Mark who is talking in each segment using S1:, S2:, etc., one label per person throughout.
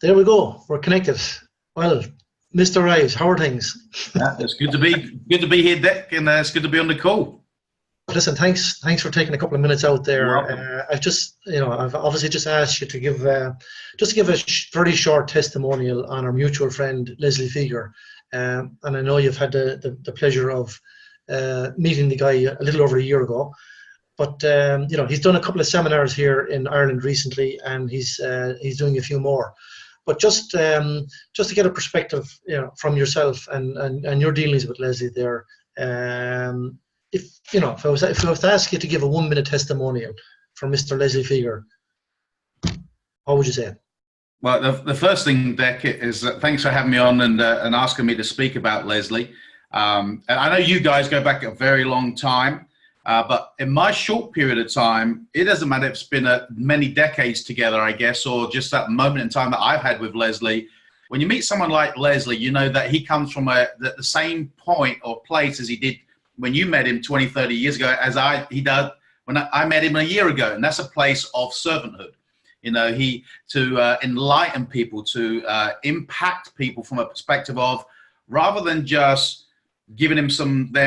S1: There we go. We're connected. Well, Mr. Ives, how are things?
S2: Yeah, it's good to be here, Dick, and it's good to be on the call.
S1: Listen, thanks for taking a couple of minutes out there. I've obviously just asked you to give a very short testimonial on our mutual friend Leslie Figure, and I know you've had the pleasure of meeting the guy a little over a year ago. But he's done a couple of seminars here in Ireland recently, and he's doing a few more. But just to get a perspective, from yourself and your dealings with Leslie there, if I was to ask you to give a 1-minute testimonial for Mr. Leslie Figure, what would you say?
S2: Well, the first thing, Dick, is thanks for having me on and asking me to speak about Leslie. And I know you guys go back a very long time. But in my short period of time, it doesn't matter if it's been many decades together, I guess, or just that moment in time that I've had with Leslie. When you meet someone like Leslie, you know that he comes from the same point or place as he did when you met him 20, 30 years ago, as he did when I met him a year ago. And that's a place of servanthood. To enlighten people, to impact people from a perspective of, rather than just giving them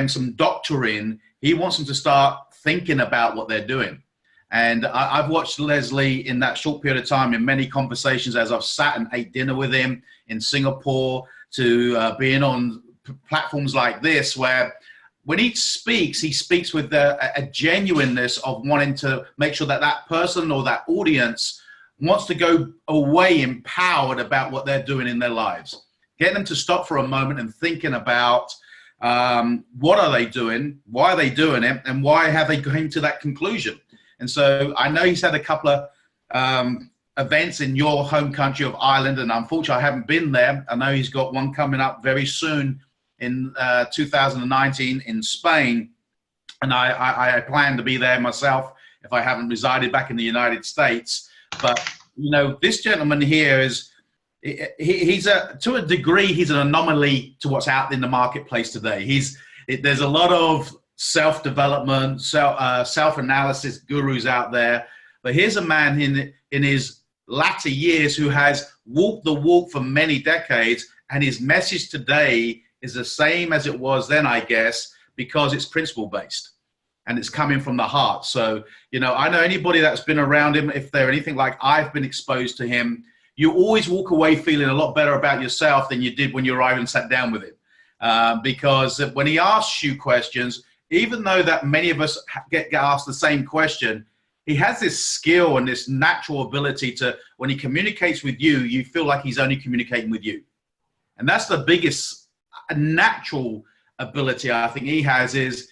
S2: some doctrine, he wants them to start thinking about what they're doing. And I've watched Leslie in that short period of time in many conversations as I've sat and ate dinner with him in Singapore, to being on platforms like this, where when he speaks with a genuineness of wanting to make sure that person or that audience wants to go away empowered about what they're doing in their lives. Getting them to stop for a moment and thinking about what are they doing, why are they doing it, and why have they come to that conclusion. And so I know he's had a couple of events in your home country of Ireland, and unfortunately I haven't been there. I know he's got one coming up very soon in 2019 in Spain, and I plan to be there myself if I haven't resided back in the United States. But this gentleman here is, to a degree, he's an anomaly to what's out in the marketplace today. There's a lot of self-development, self-analysis gurus out there, but here's a man in his latter years who has walked the walk for many decades, and his message today is the same as it was then, I guess, because it's principle-based and it's coming from the heart. So, I know anybody that's been around him, if they're anything like I've been exposed to him, you always walk away feeling a lot better about yourself than you did when you arrived and sat down with him. Because when he asks you questions, even though that many of us get asked the same question, he has this skill and this natural ability to, when he communicates with you, you feel like he's only communicating with you. And that's the biggest natural ability I think he has, is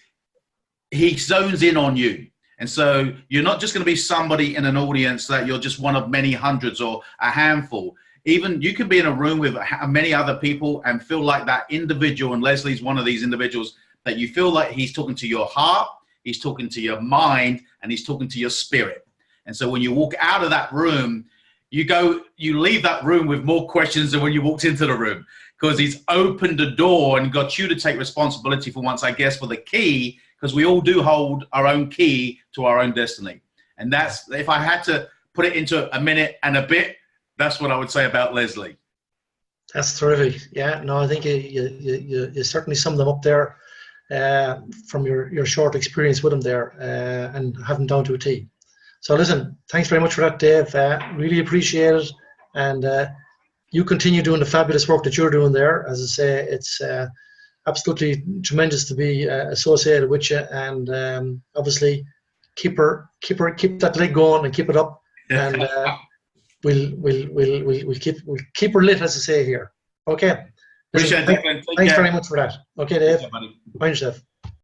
S2: he zones in on you. And so you're not just going to be somebody in an audience that you're just one of many hundreds or a handful. Even you could be in a room with many other people and feel like that individual, and Leslie's one of these individuals, that you feel like he's talking to your heart, he's talking to your mind, and he's talking to your spirit. And so when you walk out of that room, you leave that room with more questions than when you walked into the room, because he's opened the door and got you to take responsibility for once, I guess, for the key, because we all do hold our own key to our own destiny. And that's, if I had to put it into a minute and a bit, that's what I would say about Leslie.
S1: That's terrific. Yeah, no, I think you certainly summed them up there from your short experience with him there, and have him down to a T. So listen, thanks very much for that, Dave. Really appreciate it. And you continue doing the fabulous work that you're doing there. As I say, it's absolutely tremendous to be associated with you, and obviously keep that leg going and keep it up, and we'll keep her lit, as I say here. Okay.
S2: Appreciate it.
S1: Thanks very much for that. Okay, Dave.
S2: Yeah, buddy.
S1: Mind yourself.